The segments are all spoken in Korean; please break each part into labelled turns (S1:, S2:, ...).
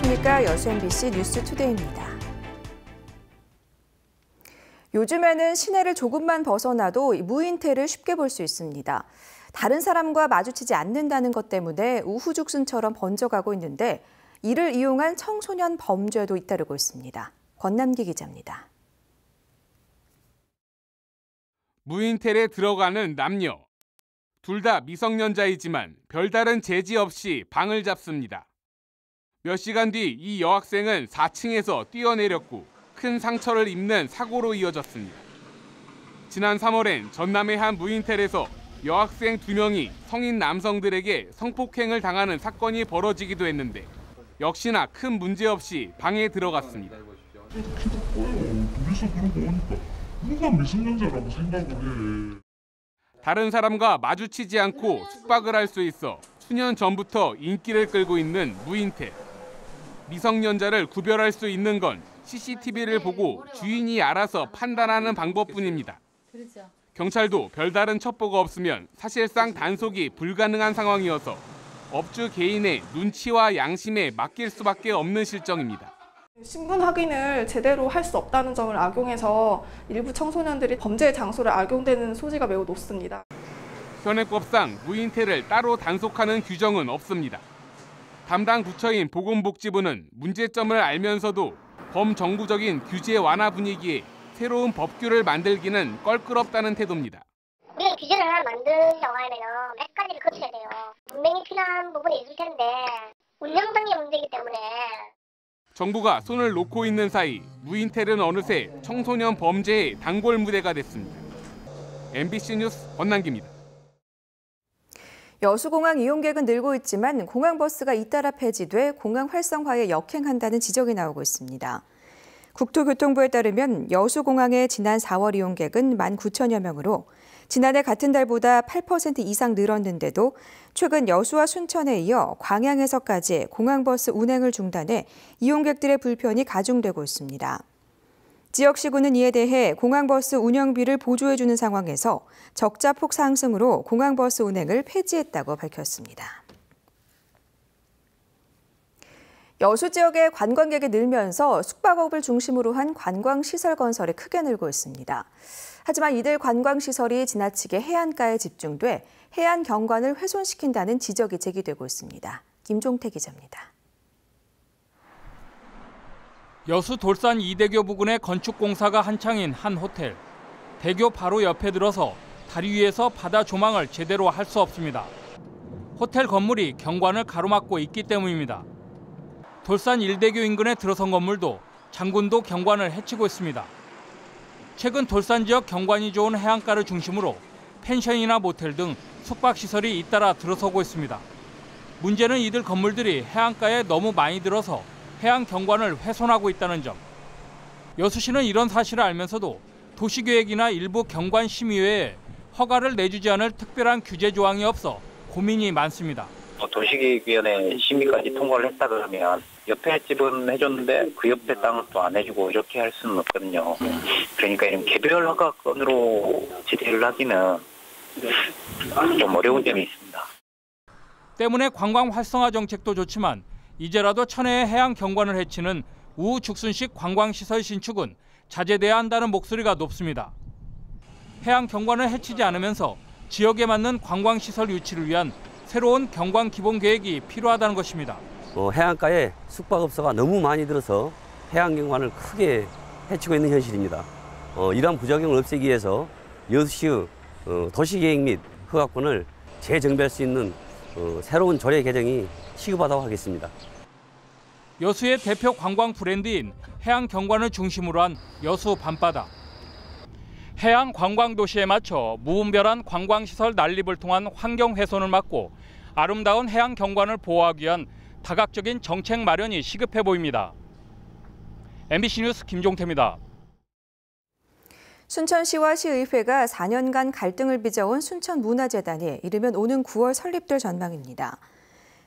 S1: 안녕하십니까. 여수 MBC 뉴스투데이입니다. 요즘에는 시내를 조금만 벗어나도 무인태를 쉽게 볼 수 있습니다. 다른 사람과 마주치지 않는다는 것 때문에 우후죽순처럼 번져가고 있는데 이를 이용한 청소년 범죄도 잇따르고 있습니다. 권남기 기자입니다.
S2: 무인텔에 들어가는 남녀. 둘 다 미성년자이지만 별다른 제지 없이 방을 잡습니다. 몇 시간 뒤 이 여학생은 4층에서 뛰어내렸고 큰 상처를 입는 사고로 이어졌습니다. 지난 3월엔 전남의 한 무인텔에서 여학생 2명이 성인 남성들에게 성폭행을 당하는 사건이 벌어지기도 했는데 역시나 큰 문제 없이 방에 들어갔습니다.
S3: 둘이서 그러고 오니까 누가 미성년자라고 생각을 해.
S2: 다른 사람과 마주치지 않고 숙박을 할 수 있어 수년 전부터 인기를 끌고 있는 무인텔. 미성년자를 구별할 수 있는 건 CCTV를 보고 주인이 알아서 판단하는 방법뿐입니다. 경찰도 별다른 첩보가 없으면 사실상 단속이 불가능한 상황이어서 업주 개인의 눈치와 양심에 맡길 수밖에 없는 실정입니다.
S4: 신분 확인을 제대로 할 수 없다는 점을 악용해서 일부 청소년들이 범죄의 장소를 악용되는 소지가 매우 높습니다.
S2: 현행법상 무인텔을 따로 단속하는 규정은 없습니다. 담당 부처인 보건복지부는 문제점을 알면서도 범정부적인 규제 완화 분위기에 새로운 법규를 만들기는 껄끄럽다는 태도입니다.
S5: 우리가 규제를 하나 만들려고 하면 몇 가지를 거쳐야 돼요. 분명히 필요한 부분이 있을 텐데 운영상의 문제이기 때문에
S2: 정부가 손을 놓고 있는 사이 무인텔은 어느새 청소년 범죄의 단골 무대가 됐습니다. MBC 뉴스 권남기입니다.
S1: 여수공항 이용객은 늘고 있지만 공항버스가 잇따라 폐지돼 공항 활성화에 역행한다는 지적이 나오고 있습니다. 국토교통부에 따르면 여수공항의 지난 4월 이용객은 19,000여 명으로 지난해 같은 달보다 8% 이상 늘었는데도 최근 여수와 순천에 이어 광양에서까지 공항버스 운행을 중단해 이용객들의 불편이 가중되고 있습니다. 지역시군은 이에 대해 공항버스 운영비를 보조해주는 상황에서 적자 폭 상승으로 공항버스 운행을 폐지했다고 밝혔습니다. 여수 지역의 관광객이 늘면서 숙박업을 중심으로 한 관광시설 건설이 크게 늘고 있습니다. 하지만 이들 관광시설이 지나치게 해안가에 집중돼 해안 경관을 훼손시킨다는 지적이 제기되고 있습니다. 김종태 기자입니다.
S6: 여수 돌산 이대교 부근의 건축 공사가 한창인 한 호텔. 대교 바로 옆에 들어서 다리 위에서 바다 조망을 제대로 할 수 없습니다. 호텔 건물이 경관을 가로막고 있기 때문입니다. 돌산 일대교 인근에 들어선 건물도 장군도 경관을 해치고 있습니다. 최근 돌산 지역 경관이 좋은 해안가를 중심으로 펜션이나 모텔 등 숙박시설이 잇따라 들어서고 있습니다. 문제는 이들 건물들이 해안가에 너무 많이 들어서 해안 경관을 훼손하고 있다는 점. 여수시는 이런 사실을 알면서도 도시계획이나 일부 경관심의회에 허가를 내주지 않을 특별한 규제 조항이 없어 고민이 많습니다.
S7: 도시계획위원회 심의까지 통과를 했다 그러면 옆에 집은 해줬는데 그 옆에 땅은 또 안 해주고 이렇게 할 수는 없거든요. 그러니까 이런 개별 허가권으로 지대를 하기는 좀 어려운 점이 있습니다.
S6: 때문에 관광 활성화 정책도 좋지만 이제라도 천혜의 해안 경관을 해치는 우후죽순식 관광시설 신축은 자제돼야 한다는 목소리가 높습니다. 해안 경관을 해치지 않으면서 지역에 맞는 관광시설 유치를 위한 새로운 경관 기본 계획이 필요하다는 것입니다.
S8: 해안가에 숙박업소가 너무 많이 들어서 해안 경관을 크게 해치고 있는 현실입니다. 이러한 부작용을 없애기 위해서 여수시의 도시계획 및 허가권을 재정비할 수 있는 새로운 조례 개정이 시급하다고 하겠습니다.
S6: 여수의 대표 관광 브랜드인 해안 경관을 중심으로 한 여수 밤바다. 해안 관광 도시에 맞춰 무분별한 관광시설 난립을 통한 환경 훼손을 막고 아름다운 해안 경관을 보호하기 위한 다각적인 정책 마련이 시급해 보입니다. MBC 뉴스 김종태입니다.
S1: 순천시와 시의회가 4년간 갈등을 빚어온 순천문화재단이 이르면 오는 9월 설립될 전망입니다.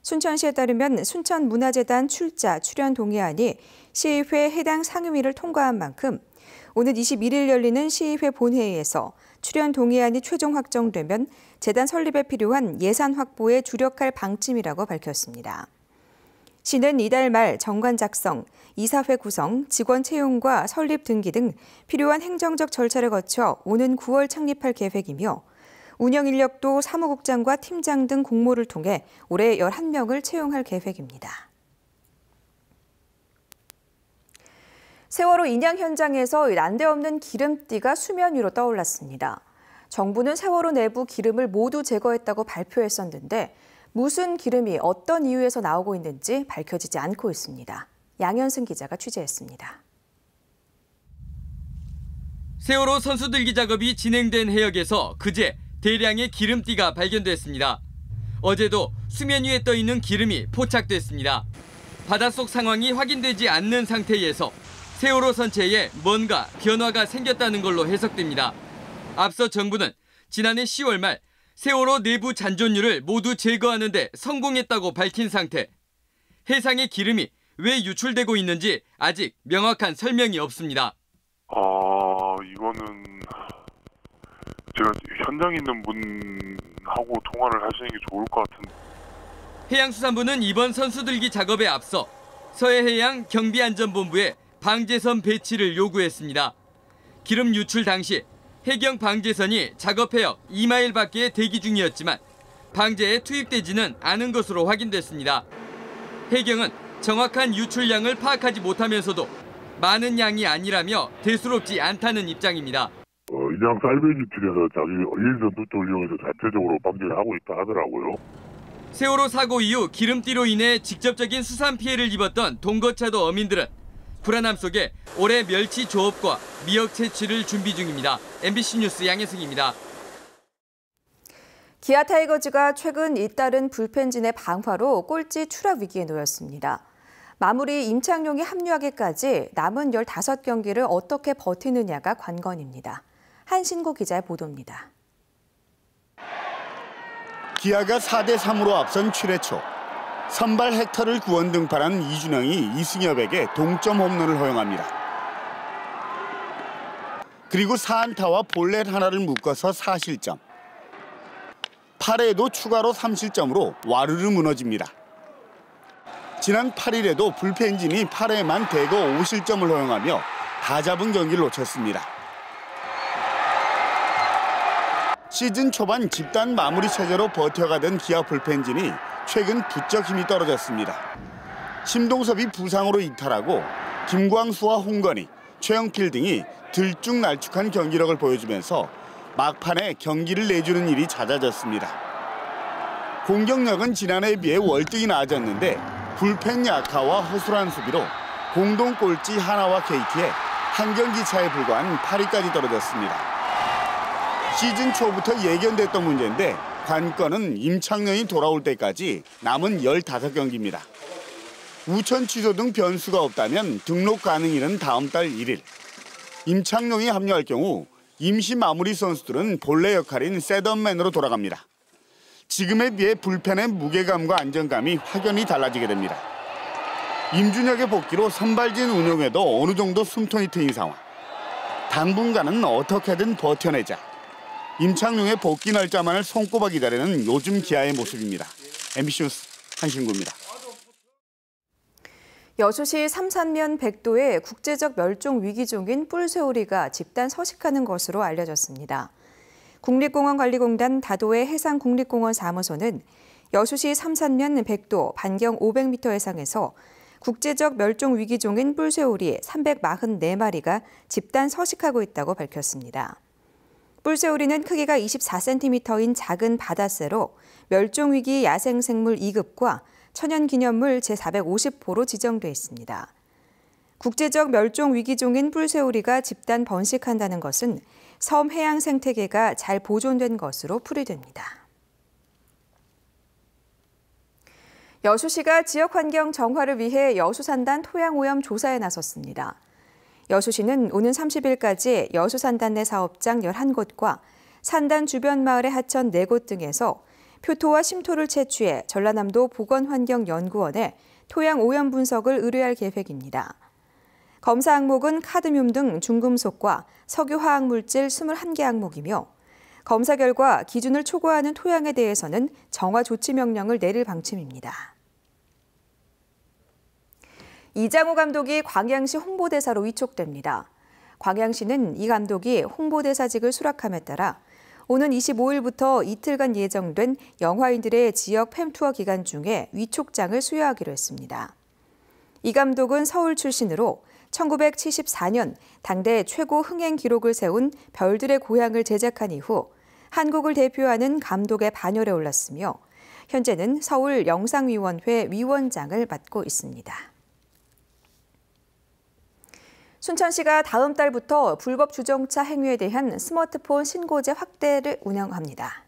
S1: 순천시에 따르면 순천문화재단 출연 동의안이 시의회 해당 상임위를 통과한 만큼 오는 21일 열리는 시의회 본회의에서 출연 동의안이 최종 확정되면 재단 설립에 필요한 예산 확보에 주력할 방침이라고 밝혔습니다. 시는 이달 말 정관 작성, 이사회 구성, 직원 채용과 설립 등기 등 필요한 행정적 절차를 거쳐 오는 9월 창립할 계획이며 운영 인력도 사무국장과 팀장 등 공모를 통해 올해 11명을 채용할 계획입니다. 세월호 인양 현장에서 난데없는 기름띠가 수면 위로 떠올랐습니다. 정부는 세월호 내부 기름을 모두 제거했다고 발표했었는데 무슨 기름이 어떤 이유에서 나오고 있는지 밝혀지지 않고 있습니다. 양현승 기자가 취재했습니다.
S9: 세월호 선수들기 작업이 진행된 해역에서 그제 대량의 기름띠가 발견됐습니다. 어제도 수면 위에 떠 있는 기름이 포착됐습니다. 바닷속 상황이 확인되지 않는 상태에서 세월호 선체에 뭔가 변화가 생겼다는 걸로 해석됩니다. 앞서 정부는 지난해 10월 말 세월호 내부 잔존유를 모두 제거하는 데 성공했다고 밝힌 상태. 해상의 기름이 왜 유출되고 있는지 아직 명확한 설명이 없습니다.
S3: 이거는 제가 현장에 있는 분하고 통화를 하시는 게 좋을 것 같은데.
S9: 해양수산부는 이번 선수들기 작업에 앞서 서해해양 경비안전본부에 방제선 배치를 요구했습니다. 기름 유출 당시 해경 방제선이 작업해역 2마일 밖에 대기 중이었지만 방제에 투입되지는 않은 것으로 확인됐습니다. 해경은 정확한 유출량을 파악하지 못하면서도 많은 양이 아니라며 대수롭지 않다는 입장입니다.
S3: 인양 살베이지팀에서 자기 일선두통을 이용해서 자체적으로 방제를 하고 있다 하더라고요.
S9: 세월호 사고 이후 기름띠로 인해 직접적인 수산 피해를 입었던 동거차도 어민들은 불안함 속에 올해 멸치 조업과 미역 채취를 준비 중입니다. MBC 뉴스 양혜승입니다.
S1: 기아 타이거즈가 최근 잇따른 불펜진의 방화로 꼴찌 추락 위기에 놓였습니다. 마무리 임창용이 합류하기까지 남은 15경기를 어떻게 버티느냐가 관건입니다. 한신고 기자의 보도입니다.
S10: 기아가 4대3으로 앞선 7회 초. 선발 헥터를 구원 등판한 이준영이 이승엽에게 동점 홈런을 허용합니다. 그리고 4안타와 볼넷 하나를 묶어서 4실점. 8회에도 추가로 3실점으로 와르르 무너집니다. 지난 8일에도 불펜진이 8회만 대거 5실점을 허용하며 다 잡은 경기를 놓쳤습니다. 시즌 초반 집단 마무리 체제로 버텨가던 기아 불펜진이 최근 부쩍 힘이 떨어졌습니다. 심동섭이 부상으로 이탈하고 김광수와 홍건희, 최영필 등이 들쭉날쭉한 경기력을 보여주면서 막판에 경기를 내주는 일이 잦아졌습니다. 공격력은 지난해에 비해 월등히 나아졌는데 불펜 약화와 허술한 수비로 공동 꼴찌 하나와 KT에 한 경기 차에 불과한 8위까지 떨어졌습니다. 시즌 초부터 예견됐던 문제인데 관건은 임창용이 돌아올 때까지 남은 15경기입니다. 우천 취소 등 변수가 없다면 등록 가능일은 다음 달 1일. 임창용이 합류할 경우 임시 마무리 선수들은 본래 역할인 셋업맨으로 돌아갑니다. 지금에 비해 불펜의 무게감과 안정감이 확연히 달라지게 됩니다. 임준혁의 복귀로 선발진 운용에도 어느 정도 숨통이 트인 상황. 당분간은 어떻게든 버텨내자. 임창용의 복귀 날짜만을 손꼽아 기다리는 요즘 기아의 모습입니다. MBC 뉴스 한신구입니다.
S1: 여수시 삼산면 백도에 국제적 멸종 위기종인 뿔새오리가 집단 서식하는 것으로 알려졌습니다. 국립공원관리공단 다도해 해상국립공원 사무소는 여수시 삼산면 백도 반경 500m 해상에서 국제적 멸종 위기종인 뿔새오리 344마리가 집단 서식하고 있다고 밝혔습니다. 뿔새오리는 크기가 24cm인 작은 바다새로 멸종위기 야생생물 2급과 천연기념물 제450호로 지정돼 있습니다. 국제적 멸종위기종인 뿔새오리가 집단 번식한다는 것은 섬 해양 생태계가 잘 보존된 것으로 풀이됩니다. 여수시가 지역환경 정화를 위해 여수산단 토양오염 조사에 나섰습니다. 여수시는 오는 30일까지 여수산단 내 사업장 11곳과 산단 주변 마을의 하천 4곳 등에서 표토와 심토를 채취해 전라남도 보건환경연구원에 토양 오염 분석을 의뢰할 계획입니다. 검사 항목은 카드뮴 등 중금속과 석유화학물질 21개 항목이며 검사 결과 기준을 초과하는 토양에 대해서는 정화 조치 명령을 내릴 방침입니다. 이장호 감독이 광양시 홍보대사로 위촉됩니다. 광양시는 이 감독이 홍보대사직을 수락함에 따라 오는 25일부터 이틀간 예정된 영화인들의 지역 팸투어 기간 중에 위촉장을 수여하기로 했습니다. 이 감독은 서울 출신으로 1974년 당대 최고 흥행 기록을 세운 별들의 고향을 제작한 이후 한국을 대표하는 감독의 반열에 올랐으며 현재는 서울 영상위원회 위원장을 맡고 있습니다. 순천시가 다음 달부터 불법 주정차 행위에 대한 스마트폰 신고제 확대를 운영합니다.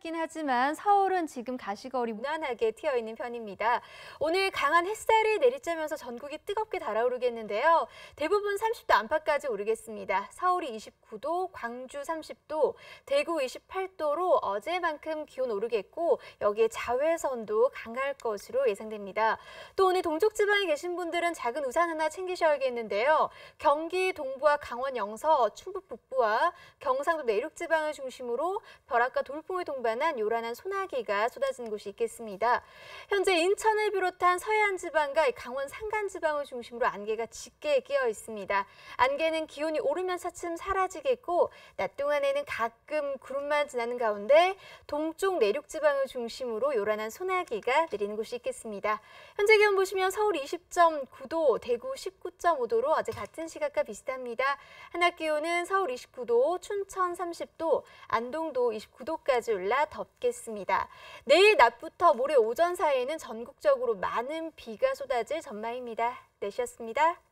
S11: 있긴 하지만 서울은 지금 가시거리 무난하게 트여 있는 편입니다. 오늘 강한 햇살이 내리쬐면서 전국이 뜨겁게 달아오르겠는데요. 대부분 30도 안팎까지 오르겠습니다. 서울이 29도, 광주 30도, 대구 28도로 어제만큼 기온 오르겠고 여기에 자외선도 강할 것으로 예상됩니다. 또 오늘 동쪽 지방에 계신 분들은 작은 우산 하나 챙기셔야겠는데요. 경기 동부와 강원 영서, 충북 북부와 경상도 내륙 지방을 중심으로 벼락과 돌풍을 동반한 요란한 소나기가 쏟아지는 곳이 있겠습니다. 현재 인천을 비롯한 서해안 지방과 강원 산간 지방을 중심으로 안개가 짙게 끼어 있습니다. 안개는 기온이 오르면 차츰 사라지겠고 낮 동안에는 가끔 구름만 지나는 가운데 동쪽 내륙 지방을 중심으로 요란한 소나기가 내리는 곳이 있겠습니다. 현재 기온 보시면 서울 20.9도, 대구 19.5도로 어제 같은 시각과 비슷합니다. 한낮 기온은 서울 29도, 춘천 30도, 안동도 29도까지 올라 덥겠습니다. 내일 낮부터 모레 오전 사이에는 전국적으로 많은 비가 쏟아질 전망입니다. 내시였습니다.